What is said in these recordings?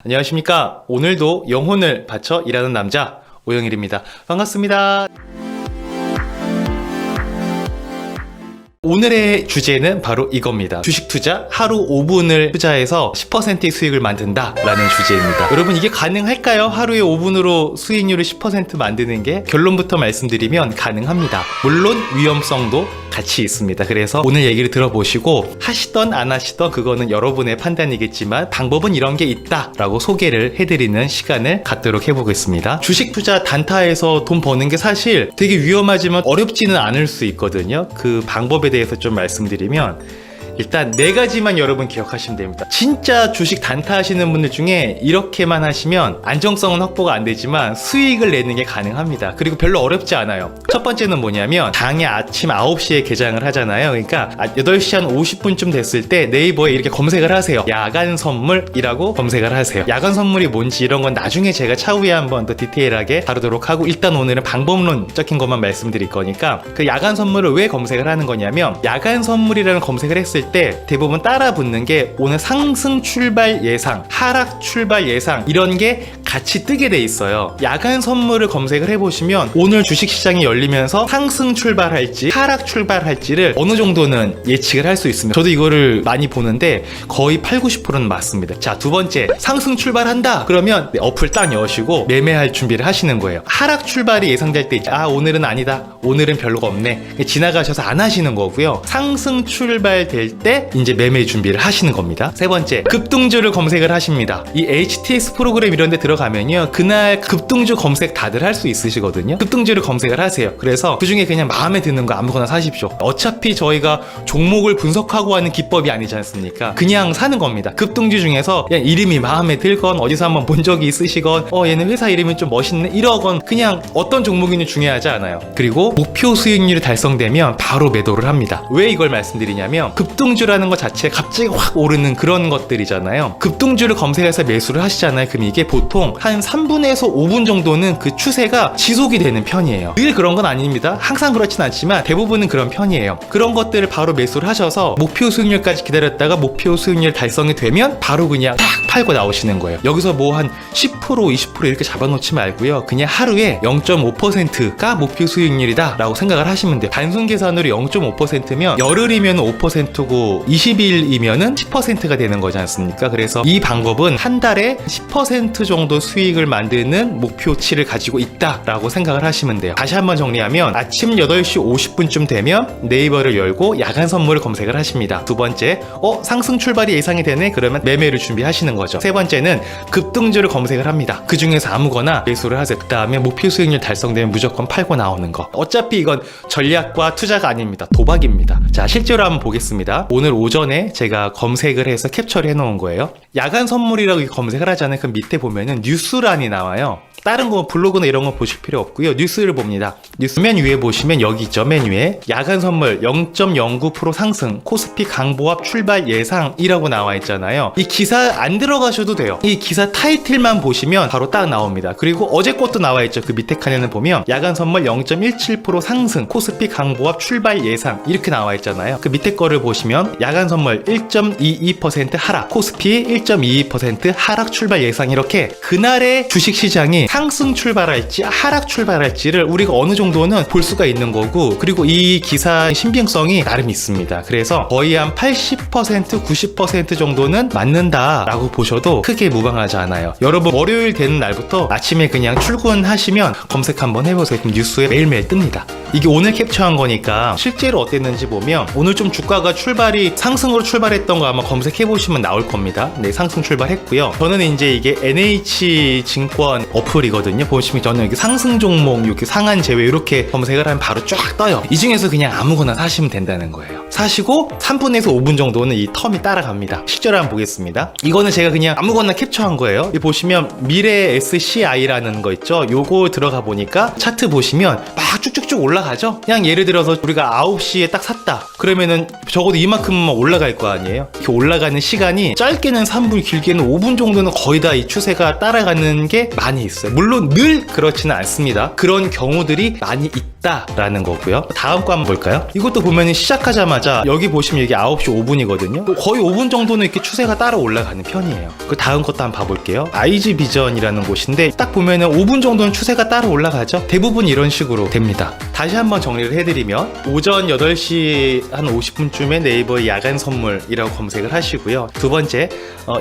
안녕하십니까. 오늘도 영혼을 바쳐 일하는 남자 오영일입니다. 반갑습니다. 오늘의 주제는 바로 이겁니다. 주식 투자 하루 5분을 투자해서 10%의 수익을 만든다 라는 주제입니다. 여러분, 이게 가능할까요? 하루에 5분으로 수익률을 10% 만드는 게? 결론부터 말씀드리면 가능합니다. 물론 위험성도 같이 있습니다. 그래서 오늘 얘기를 들어보시고 하시던 안 하시던 그거는 여러분의 판단이겠지만 방법은 이런 게 있다 라고 소개를 해드리는 시간을 갖도록 해보겠습니다. 주식 투자 단타에서 돈 버는 게 사실 되게 위험하지만 어렵지는 않을 수 있거든요. 그 방법에 대해서 좀 말씀드리면, 일단 4가지만 여러분 기억하시면 됩니다. 진짜 주식 단타 하시는 분들 중에 이렇게만 하시면 안정성은 확보가 안 되지만 수익을 내는 게 가능합니다. 그리고 별로 어렵지 않아요. 첫 번째는 뭐냐면, 당일 아침 9시에 개장을 하잖아요. 그러니까 8시 한 50분쯤 됐을 때 네이버에 이렇게 검색을 하세요. 야간 선물이라고 검색을 하세요. 야간 선물이 뭔지 이런 건 나중에 제가 차후에 한번 더 디테일하게 다루도록 하고, 일단 오늘은 방법론적인 것만 말씀드릴 거니까, 그 야간 선물을 왜 검색을 하는 거냐면, 야간 선물이라는 검색을 했을 때 대부분 따라 붙는 게 오늘 상승 출발 예상, 하락 출발 예상, 이런 게 같이 뜨게 돼 있어요. 야간 선물을 검색을 해보시면 오늘 주식시장이 열리면서 상승 출발할지 하락 출발할지를 어느 정도는 예측을 할 수 있습니다. 저도 이거를 많이 보는데 거의 80-90%는 맞습니다. 자, 두 번째, 상승 출발한다 그러면 어플 딱 여시고 매매할 준비를 하시는 거예요. 하락 출발이 예상될 때 오늘은 아니다, 오늘은 별로가 없네, 지나가셔서 안 하시는 거고요. 상승 출발될 때 이제 매매 준비를 하시는 겁니다. 세 번째, 급등주를 검색을 하십니다. 이 HTS 프로그램 이런 데 들어가면요, 그날 급등주 검색 다들 할 수 있으시거든요. 급등주를 검색을 하세요. 그래서 그 중에 그냥 마음에 드는 거 아무거나 사십시오. 어차피 저희가 종목을 분석하고 하는 기법이 아니지 않습니까? 그냥 사는 겁니다. 급등주 중에서 그냥 이름이 마음에 들건 어디서 한번 본 적이 있으시건 얘는 회사 이름이 좀 멋있네 이러건, 그냥 어떤 종목인지 중요하지 않아요. 그리고 목표 수익률이 달성되면 바로 매도를 합니다. 왜 이걸 말씀드리냐면, 급등주라는 것 자체가 갑자기 확 오르는 그런 것들이잖아요. 급등주를 검색해서 매수를 하시잖아요. 그럼 이게 보통 한 3분에서 5분 정도는 그 추세가 지속이 되는 편이에요. 늘 그런 건 아닙니다. 항상 그렇진 않지만 대부분은 그런 편이에요. 그런 것들을 바로 매수를 하셔서 목표 수익률까지 기다렸다가 목표 수익률 달성이 되면 바로 그냥 탁 팔고 나오시는 거예요. 여기서 뭐 한 10%, 20% 이렇게 잡아놓지 말고요. 그냥 하루에 0.5%가 목표 수익률이다 라고 생각을 하시면 돼요. 단순 계산으로 0.5%면 열흘이면 5%고 20일이면은 10%가 되는 거지 않습니까? 그래서 이 방법은 한 달에 10% 정도 수익을 만드는 목표치를 가지고 있다라고 생각을 하시면 돼요. 다시 한번 정리하면, 아침 8시 50분쯤 되면 네이버를 열고 야간 선물을 검색을 하십니다. 두 번째, 상승 출발이 예상이 되네? 그러면 매매를 준비하시는 거죠. 세 번째는 급등주를 검색을 합니다. 그 중에서 아무거나 매수를 하세요. 그 다음에 목표 수익률 달성되면 무조건 팔고 나오는 거. 어차피 이건 전략과 투자가 아닙니다. 도박입니다. 자, 실제로 한번 보겠습니다. 오늘 오전에 제가 검색을 해서 캡처를 해놓은 거예요. 야간 선물이라고 검색을 하잖아요. 그 밑에 보면은 뉴스란이 나와요. 다른 거 블로그나 이런 거 보실 필요 없고요. 뉴스를 봅니다. 뉴스 맨 위에 보시면 여기 있죠. 맨 위에 야간 선물 0.09% 상승, 코스피 강보합 출발 예상이라고 나와 있잖아요. 이 기사 안 들어가셔도 돼요. 이 기사 타이틀만 보시면 바로 딱 나옵니다. 그리고 어제 것도 나와 있죠. 그 밑에 칸에는 보면 야간 선물 0.17% 상승, 코스피 강보합 출발 예상 이렇게 나와 있잖아요. 그 밑에 거를 보시면 야간 선물 1.22% 하락, 코스피 1.22% 하락 출발 예상, 이렇게 그날의 주식시장이 상승 출발할지 하락 출발할지를 우리가 어느 정도는 볼 수가 있는 거고, 그리고 이 기사의 신빙성이 나름 있습니다. 그래서 거의 한 80%, 90% 정도는 맞는다라고 보셔도 크게 무방하지 않아요. 여러분, 월요일 되는 날부터 아침에 그냥 출근하시면 검색 한번 해보세요. 그럼 뉴스에 매일매일 뜹니다. 이게 오늘 캡처한 거니까 실제로 어땠는지 보면, 오늘 좀 주가가 출발이 상승으로 출발했던 거 아마 검색해보시면 나올 겁니다. 네, 상승 출발했고요. 저는 이제 이게 NH증권 어플이거든요. 보시면 저는 여기 상승 종목, 이렇게 상한 제외 이렇게 검색을 하면 바로 쫙 떠요. 이 중에서 그냥 아무거나 사시면 된다는 거예요. 사시고 3분에서 5분 정도는 이 텀이 따라갑니다. 실제로 한번 보겠습니다. 이거는 제가 그냥 아무거나 캡처한 거예요. 여기 보시면 미래 SCI라는 거 있죠. 요거 들어가 보니까 차트 보시면 막 쭉쭉쭉 올라가죠. 그냥 예를 들어서 우리가 9시에 딱 샀다 그러면은 적어도 이만큼만 올라갈 거 아니에요. 이렇게 올라가는 시간이 짧게는 3분, 길게는 5분 정도는 거의 다 이 추세가 따라가는 게 많이 있어요. 있어요. 물론 늘 그렇지는 않습니다. 그런 경우들이 많이 있다라는 거고요. 다음 거 한번 볼까요? 이것도 보면 시작하자마자 여기 보시면 이게 9시 5분이거든요. 거의 5분 정도는 이렇게 추세가 따라 올라가는 편이에요. 그 다음 것도 한번 봐볼게요. IG 비전이라는 곳인데 딱 보면은 5분 정도는 추세가 따라 올라가죠. 대부분 이런 식으로 됩니다. 다시 한번 정리를 해드리면 오전 8시 한 50분쯤에 네이버 야간 선물이라고 검색을 하시고요. 두 번째,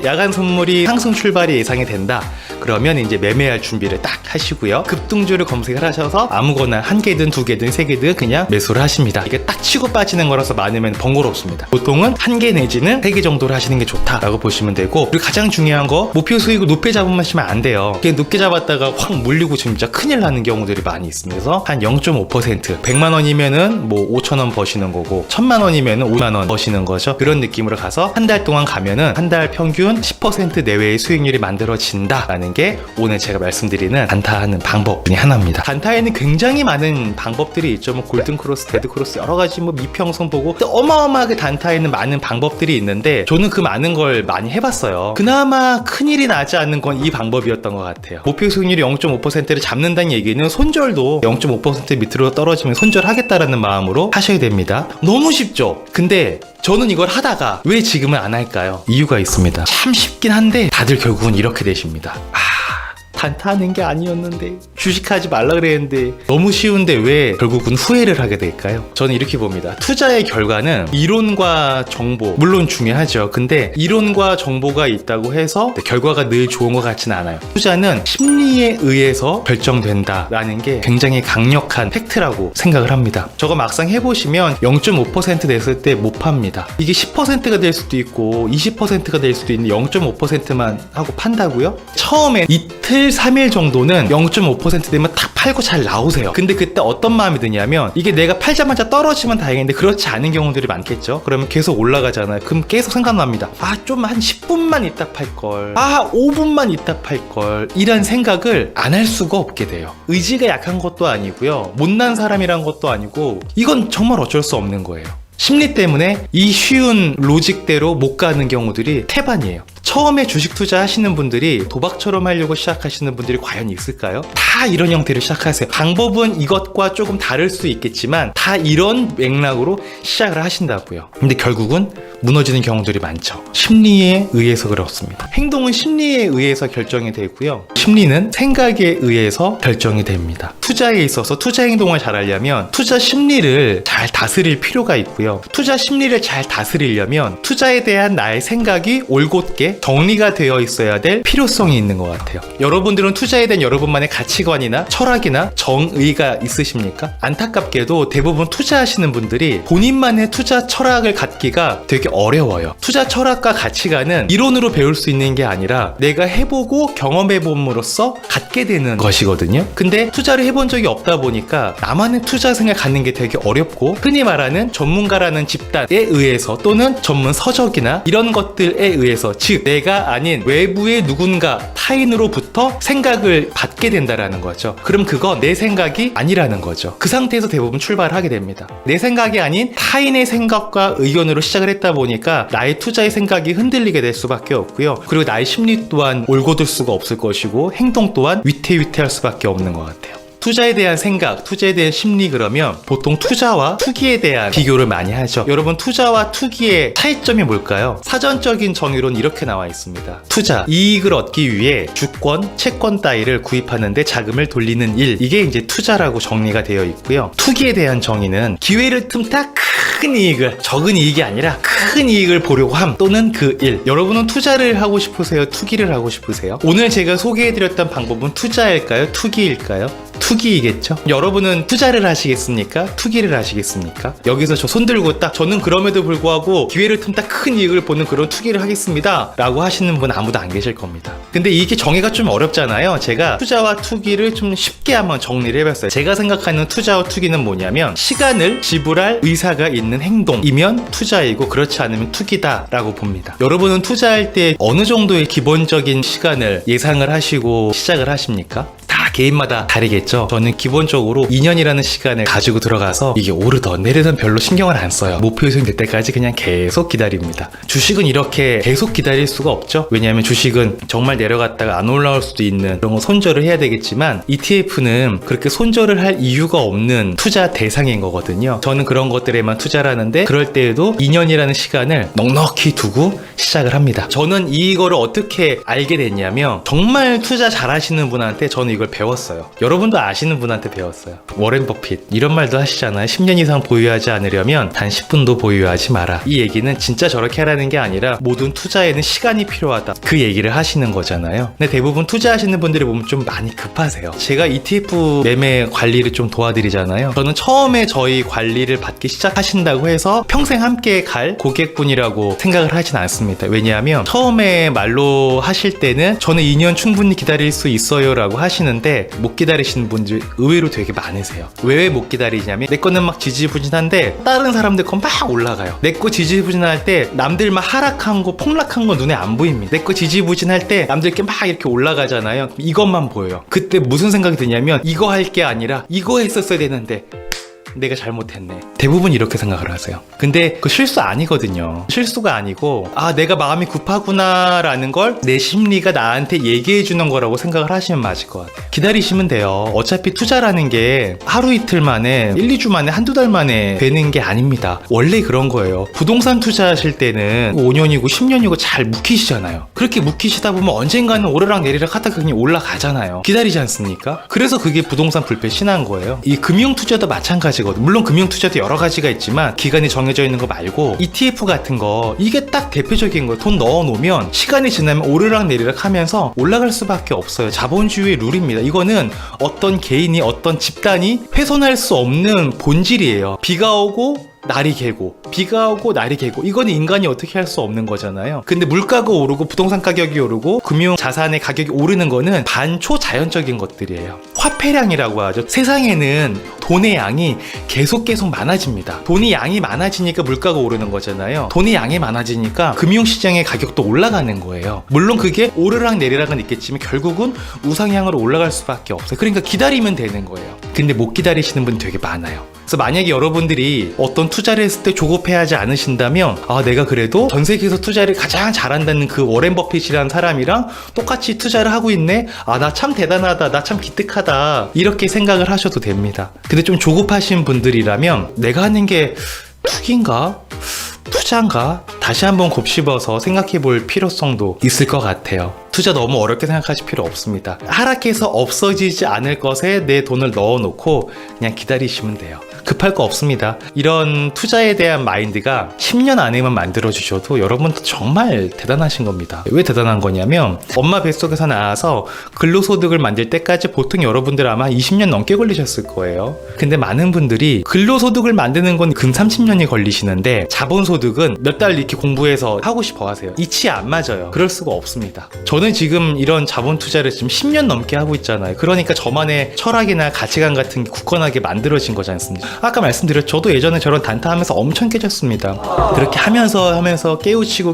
야간 선물이 상승 출발이 예상이 된다. 그러면 이제 매매할 준비를 딱 하시고요. 급등주를 검색을 하셔서 아무거나 한 개든 두 개든 세 개든 그냥 매수를 하십니다. 이게 딱 치고 빠지는 거라서 많으면 번거롭습니다. 보통은 한 개 내지는 세 개 정도를 하시는 게 좋다라고 보시면 되고, 그리고 가장 중요한 거, 목표 수익을 높게 잡으시면 안 돼요. 그냥 높게 잡았다가 확 물리고 진짜 큰일 나는 경우들이 많이 있습니다. 그래서 한 0.5%, 100만 원이면은 뭐 5천 원 버시는 거고 1000만 원이면은 5만 원 버시는 거죠. 그런 느낌으로 가서 한 달 동안 가면은 한 달 평균 10% 내외의 수익률이 만들어진다라는 게 오늘 제가 말씀드리는 단타하는 방법 중에 하나입니다. 단타에는 굉장히 많은 방법들이 있죠. 뭐 골든 크로스, 데드 크로스, 여러 가지 뭐 미평선 보고 어마어마하게 단타에는 많은 방법들이 있는데 저는 그 많은 걸 많이 해봤어요. 그나마 큰일이 나지 않는 건 이 방법이었던 것 같아요. 목표 수익률이 0.5%를 잡는다는 얘기는 손절도 0.5% 밑으로 떨어지면 손절하겠다라는 마음으로 하셔야 됩니다. 너무 쉽죠? 근데 저는 이걸 하다가 왜 지금은 안 할까요? 이유가 있습니다. 참 쉽긴 한데 다들 결국은 이렇게 되십니다. 단타하는 게 아니었는데, 주식하지 말라 그랬는데, 너무 쉬운데 왜 결국은 후회를 하게 될까요? 저는 이렇게 봅니다. 투자의 결과는 이론과 정보, 물론 중요하죠. 근데 이론과 정보가 있다고 해서 결과가 늘 좋은 것 같지는 않아요. 투자는 심리에 의해서 결정된다라는 게 굉장히 강력한 팩트라고 생각을 합니다. 저거 막상 해보시면 0.5% 냈을 때 못 팝니다. 이게 10%가 될 수도 있고 20%가 될 수도 있는데 0.5%만 하고 판다고요? 처음에 이틀 3일 정도는 0.5% 되면 다 팔고 잘 나오세요. 근데 그때 어떤 마음이 드냐면, 이게 내가 팔자마자 떨어지면 다행인데 그렇지 않은 경우들이 많겠죠. 그러면 계속 올라가잖아요. 그럼 계속 생각납니다. 좀 한 10분만 있다 팔걸, 5분만 있다 팔걸, 이런 생각을 안 할 수가 없게 돼요. 의지가 약한 것도 아니고요, 못난 사람이란 것도 아니고, 이건 정말 어쩔 수 없는 거예요. 심리 때문에 이 쉬운 로직대로 못 가는 경우들이 태반이에요. 처음에 주식 투자 하시는 분들이 도박처럼 하려고 시작하시는 분들이 과연 있을까요? 다 이런 형태로 시작하세요. 방법은 이것과 조금 다를 수 있겠지만 다 이런 맥락으로 시작을 하신다고요. 근데 결국은 무너지는 경우들이 많죠. 심리에 의해서 그렇습니다. 행동은 심리에 의해서 결정이 되고요, 심리는 생각에 의해서 결정이 됩니다. 투자에 있어서 투자 행동을 잘 하려면 투자 심리를 잘 다스릴 필요가 있고요, 투자 심리를 잘 다스리려면 투자에 대한 나의 생각이 올곧게 정리가 되어 있어야 될 필요성이 있는 것 같아요. 여러분들은 투자에 대한 여러분만의 가치관이나 철학이나 정의가 있으십니까? 안타깝게도 대부분 투자하시는 분들이 본인만의 투자 철학을 갖기가 되게 어려워요. 투자 철학과 가치관은 이론으로 배울 수 있는 게 아니라 내가 해보고 경험해봄으로써 갖게 되는 것이거든요. 근데 투자를 해본 적이 없다 보니까 나만의 투자 생활 갖는 게 되게 어렵고, 흔히 말하는 전문가라는 집단에 의해서 또는 전문 서적이나 이런 것들에 의해서, 즉 내가 아닌 외부의 누군가, 타인으로부터 생각을 받게 된다라는 거죠. 그럼 그건 내 생각이 아니라는 거죠. 그 상태에서 대부분 출발하게 됩니다. 내 생각이 아닌 타인의 생각과 의견으로 시작을 했다 보니까 나의 투자의 생각이 흔들리게 될 수밖에 없고요. 그리고 나의 심리 또한 올곧을 수가 없을 것이고, 행동 또한 위태위태할 수밖에 없는 것 같아요. 투자에 대한 생각, 투자에 대한 심리, 그러면 보통 투자와 투기에 대한 비교를 많이 하죠. 여러분, 투자와 투기의 차이점이 뭘까요? 사전적인 정의로는 이렇게 나와 있습니다. 투자, 이익을 얻기 위해 주권, 채권 따위를 구입하는데 자금을 돌리는 일, 이게 이제 투자라고 정리가 되어 있고요. 투기에 대한 정의는 기회를 틈타 큰 이익을, 적은 이익이 아니라 큰 이익을 보려고 함, 또는 그 일. 여러분은 투자를 하고 싶으세요? 투기를 하고 싶으세요? 오늘 제가 소개해드렸던 방법은 투자일까요? 투기일까요? 투기이겠죠? 여러분은 투자를 하시겠습니까? 투기를 하시겠습니까? 여기서 저 손들고 딱 저는 그럼에도 불구하고 기회를 틈타 큰 이익을 보는 그런 투기를 하겠습니다 라고 하시는 분 아무도 안 계실 겁니다. 근데 이게 정의가 좀 어렵잖아요. 제가 투자와 투기를 좀 쉽게 한번 정리를 해봤어요. 제가 생각하는 투자와 투기는 뭐냐면, 시간을 지불할 의사가 있는 행동이면 투자이고 그렇지 않으면 투기다 라고 봅니다. 여러분은 투자할 때 어느 정도의 기본적인 시간을 예상을 하시고 시작을 하십니까? 다 개인마다 다르겠죠. 저는 기본적으로 2년이라는 시간을 가지고 들어가서 이게 오르던 내리던 별로 신경을 안 써요. 목표 이행 될 때까지 그냥 계속 기다립니다. 주식은 이렇게 계속 기다릴 수가 없죠. 왜냐하면 주식은 정말 내려갔다가 안 올라올 수도 있는 그런 거 손절을 해야 되겠지만 ETF는 그렇게 손절을 할 이유가 없는 투자 대상인 거거든요. 저는 그런 것들에만 투자를 하는데 그럴 때에도 2년이라는 시간을 넉넉히 두고 시작을 합니다. 저는 이거를 어떻게 알게 됐냐면 정말 투자 잘하시는 분한테 저는 이걸 배웠어요. 여러분도 아시는 분한테 배웠어요. 워렌 버핏 이런 말도 하시잖아요. 10년 이상 보유하지 않으려면 단 10분도 보유하지 마라. 이 얘기는 진짜 저렇게 하라는 게 아니라 모든 투자에는 시간이 필요하다. 그 얘기를 하시는 거잖아요. 근데 대부분 투자하시는 분들이 보면 좀 많이 급하세요. 제가 ETF 매매 관리를 좀 도와드리잖아요. 저는 처음에 저희 관리를 받기 시작하신다고 해서 평생 함께 갈 고객분이라고 생각을 하진 않습니다. 왜냐하면 처음에 말로 하실 때는 저는 2년 충분히 기다릴 수 있어요 라고 하시는데 못 기다리시는 분들 의외로 되게 많으세요. 왜 못 기다리냐면 내 거는 막 지지부진한데 다른 사람들 건 막 올라가요. 내 거 지지부진할 때 남들 막 하락한 거 폭락한 거 눈에 안 보입니다. 내 거 지지부진할 때 남들께 막 이렇게 올라가잖아요. 이것만 보여요. 그때 무슨 생각이 드냐면 이거 할 게 아니라 이거 했었어야 되는데 내가 잘못했네. 대부분 이렇게 생각을 하세요. 근데 그 실수 아니거든요. 실수가 아니고 내가 마음이 급하구나 라는 걸 내 심리가 나한테 얘기해 주는 거라고 생각을 하시면 맞을 것 같아요. 기다리시면 돼요. 어차피 투자라는 게 하루 이틀 만에 1, 2주 만에 한두 달 만에 되는 게 아닙니다. 원래 그런 거예요. 부동산 투자하실 때는 5년이고 10년이고 잘 묵히시잖아요. 그렇게 묵히시다 보면 언젠가는 오르락 내리락 하다가 그냥 올라가잖아요. 기다리지 않습니까? 그래서 그게 부동산 불패 신화인 거예요. 이 금융 투자도 마찬가지거든요. 물론 금융 투자도 여러 가지가 있지만 기간이 정해져 있는 거 말고 ETF 같은 거 이게 딱 대표적인 거예요. 돈 넣어 놓으면 시간이 지나면 오르락 내리락 하면서 올라갈 수밖에 없어요. 자본주의의 룰입니다. 이거는 어떤 개인이 어떤 집단이 훼손할 수 없는 본질이에요. 비가 오고 날이 개고 비가 오고 날이 개고 이거는 인간이 어떻게 할 수 없는 거잖아요. 근데 물가가 오르고 부동산 가격이 오르고 금융 자산의 가격이 오르는 거는 반초자연적인 것들이에요. 화폐량이라고 하죠. 세상에는 돈의 양이 계속 많아집니다. 돈의 양이 많아지니까 물가가 오르는 거잖아요. 돈의 양이 많아지니까 금융시장의 가격도 올라가는 거예요. 물론 그게 오르락 내리락은 있겠지만 결국은 우상향으로 올라갈 수밖에 없어요. 그러니까 기다리면 되는 거예요. 근데 못 기다리시는 분 되게 많아요. 그래서 만약에 여러분들이 어떤 투자를 했을 때 조급해하지 않으신다면 내가 그래도 전 세계에서 투자를 가장 잘한다는 그 워렌 버핏이라는 사람이랑 똑같이 투자를 하고 있네. 나 참 대단하다. 나 참 기특하다. 이렇게 생각을 하셔도 됩니다. 근데 좀 조급하신 분들이라면 내가 하는 게 투기인가? 투자인가? 다시 한번 곱씹어서 생각해 볼 필요성도 있을 것 같아요. 투자 너무 어렵게 생각하실 필요 없습니다. 하락해서 없어지지 않을 것에 내 돈을 넣어놓고 그냥 기다리시면 돼요. 급할 거 없습니다. 이런 투자에 대한 마인드가 10년 안에만 만들어주셔도 여러분도 정말 대단하신 겁니다. 왜 대단한 거냐면 엄마 뱃속에서 나와서 근로소득을 만들 때까지 보통 여러분들 아마 20년 넘게 걸리셨을 거예요. 근데 많은 분들이 근로소득을 만드는 건 근 30년이 걸리시는데 자본소득은 몇 달 이렇게 공부해서 하고 싶어 하세요. 이치 안 맞아요. 그럴 수가 없습니다. 저는 지금 이런 자본 투자를 지금 10년 넘게 하고 있잖아요. 그러니까 저만의 철학이나 가치관 같은 게 굳건하게 만들어진 거지 않습니까? 아까 말씀드렸죠. 저도 예전에 저런 단타하면서 엄청 깨졌습니다. 그렇게 하면서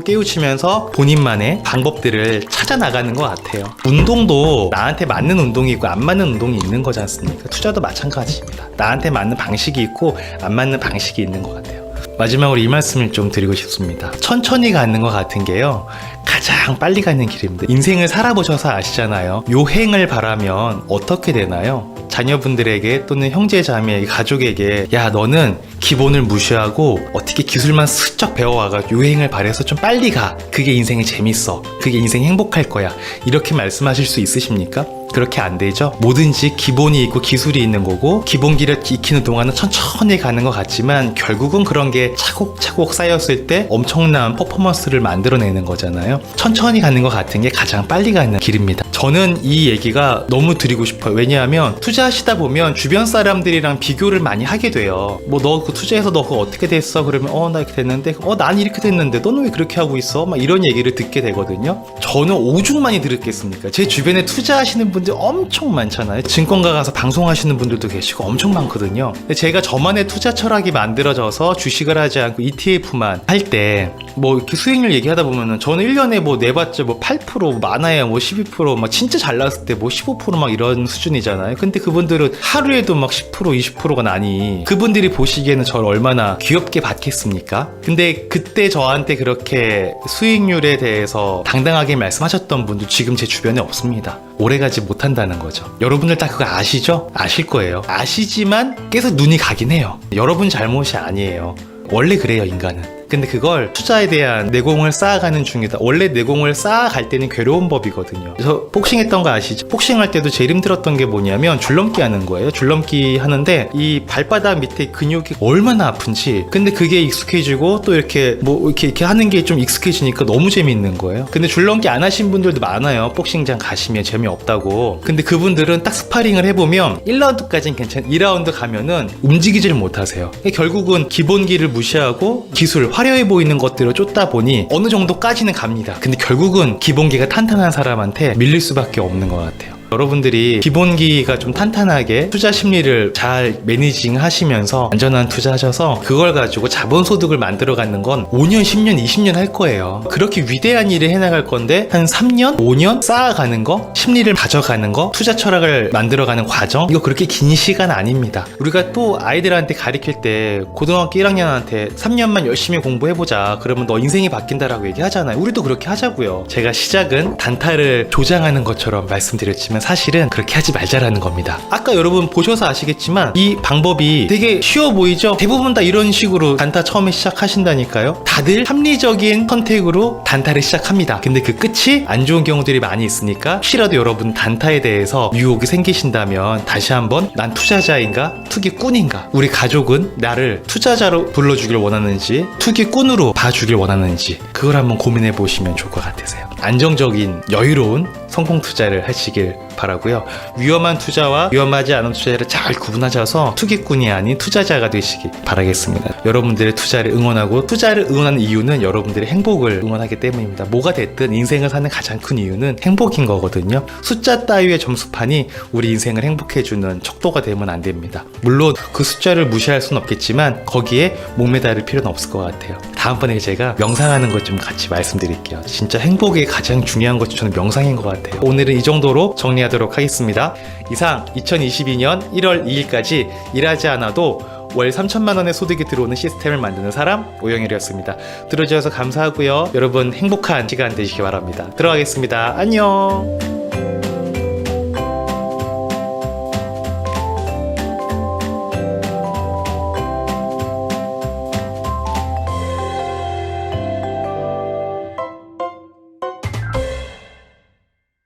깨우치면서 본인만의 방법들을 찾아 나가는 것 같아요. 운동도 나한테 맞는 운동이 있고 안 맞는 운동이 있는 거지 않습니까? 투자도 마찬가지입니다. 나한테 맞는 방식이 있고 안 맞는 방식이 있는 것 같아요. 마지막으로 이 말씀을 좀 드리고 싶습니다. 천천히 가는 것 같은 게요, 가장 빨리 가는 길입니다. 인생을 살아보셔서 아시잖아요. 요행을 바라면 어떻게 되나요? 자녀분들에게 또는 형제 자매 가족에게 야 너는 기본을 무시하고 어떻게 기술만 슬쩍 배워와가지고 요행을 바래서 좀 빨리 가. 그게 인생이 재밌어. 그게 인생이 행복할 거야. 이렇게 말씀하실 수 있으십니까? 그렇게 안 되죠. 뭐든지 기본이 있고 기술이 있는 거고 기본기를 익히는 동안은 천천히 가는 것 같지만 결국은 그런 게 차곡차곡 쌓였을 때 엄청난 퍼포먼스를 만들어내는 거잖아요. 천천히 가는 것 같은 게 가장 빨리 가는 길입니다. 저는 이 얘기가 너무 드리고 싶어요. 왜냐하면 투자하시다 보면 주변 사람들이랑 비교를 많이 하게 돼요. 뭐 너 그 투자해서 너 그거 어떻게 됐어? 그러면 나 이렇게 됐는데 난 이렇게 됐는데 너는 왜 그렇게 하고 있어? 막 이런 얘기를 듣게 되거든요. 저는 오죽 많이 들었겠습니까? 제 주변에 투자하시는 분 분들 엄청 많잖아요. 증권가 가서 방송하시는 분들도 계시고 엄청 많거든요. 근데 제가 저만의 투자 철학이 만들어져서 주식을 하지 않고 ETF만 할 때 뭐 이렇게 수익률 얘기하다 보면은 저는 1년에 뭐 내봤자 뭐 8% 많아야 뭐 12%막 진짜 잘 나왔을 때 뭐 15% 막 이런 수준이잖아요. 근데 그분들은 하루에도 막 10% 20%가 나니 그분들이 보시기에는 저를 얼마나 귀엽게 받겠습니까? 근데 그때 저한테 그렇게 수익률에 대해서 당당하게 말씀하셨던 분도 지금 제 주변에 없습니다. 오래가지 못한다는 거죠. 여러분들 다 그거 아시죠? 아실 거예요. 아시지만 계속 눈이 가긴 해요. 여러분 잘못이 아니에요. 원래 그래요, 인간은. 근데 그걸 투자에 대한 내공을 쌓아가는 중이다. 원래 내공을 쌓아갈 때는 괴로운 법이거든요. 그래서 복싱했던 거 아시죠? 복싱할 때도 제일 힘들었던 게 뭐냐면 줄넘기 하는 거예요. 줄넘기 하는데 이 발바닥 밑에 근육이 얼마나 아픈지. 근데 그게 익숙해지고 또 이렇게 뭐 이렇게 하는 게 좀 익숙해지니까 너무 재미있는 거예요. 근데 줄넘기 안 하신 분들도 많아요. 복싱장 가시면 재미없다고. 근데 그분들은 딱 스파링을 해보면 1라운드까지는 괜찮아. 2라운드 가면은 움직이지를 못하세요. 결국은 기본기를 무시하고 기술, 화려해 보이는 것들을 쫓다 보니 어느 정도까지는 갑니다. 근데 결국은 기본기가 탄탄한 사람한테 밀릴 수밖에 없는 것 같아요. 여러분들이 기본기가 좀 탄탄하게 투자 심리를 잘 매니징 하시면서 안전한 투자하셔서 그걸 가지고 자본소득을 만들어 가는 건 5년, 10년, 20년 할 거예요. 그렇게 위대한 일을 해나갈 건데 한 3년, 5년 쌓아가는 거, 심리를 가져가는 거, 투자 철학을 만들어가는 과정, 이거 그렇게 긴 시간 아닙니다. 우리가 또 아이들한테 가르칠 때 고등학교 1학년한테 3년만 열심히 공부해보자. 그러면 너 인생이 바뀐다라고 얘기하잖아요. 우리도 그렇게 하자고요. 제가 시작은 단타를 조장하는 것처럼 말씀드렸지만 사실은 그렇게 하지 말자라는 겁니다. 아까 여러분 보셔서 아시겠지만 이 방법이 되게 쉬워 보이죠? 대부분 다 이런 식으로 단타 처음에 시작하신다니까요. 다들 합리적인 선택으로 단타를 시작합니다. 근데 그 끝이 안 좋은 경우들이 많이 있으니까 혹시라도 여러분 단타에 대해서 유혹이 생기신다면 다시 한번 난 투자자인가 투기꾼인가, 우리 가족은 나를 투자자로 불러주길 원하는지 투기꾼으로 봐주길 원하는지 그걸 한번 고민해 보시면 좋을 것 같으세요. 안정적인 여유로운 성공 투자를 하시길 바라고요. 위험한 투자와 위험하지 않은 투자를 잘 구분하셔서 투기꾼이 아닌 투자자가 되시길 바라겠습니다. 여러분들의 투자를 응원하고 투자를 응원하는 이유는 여러분들의 행복을 응원하기 때문입니다. 뭐가 됐든 인생을 사는 가장 큰 이유는 행복인 거거든요. 숫자 따위의 점수판이 우리 인생을 행복해주는 척도가 되면 안 됩니다. 물론 그 숫자를 무시할 수는 없겠지만 거기에 목매달을 필요는 없을 것 같아요. 다음번에 제가 명상하는 것 좀 같이 말씀드릴게요. 진짜 행복의 가장 중요한 것이 저는 명상인 것 같아요. 오늘은 이 정도로 정리하도록 하겠습니다. 이상 2022년 1월 2일까지 일하지 않아도 월 3천만 원의 소득이 들어오는 시스템을 만드는 사람 오영일이었습니다. 들어주셔서 감사하고요. 여러분 행복한 시간 되시기 바랍니다. 들어가겠습니다. 안녕.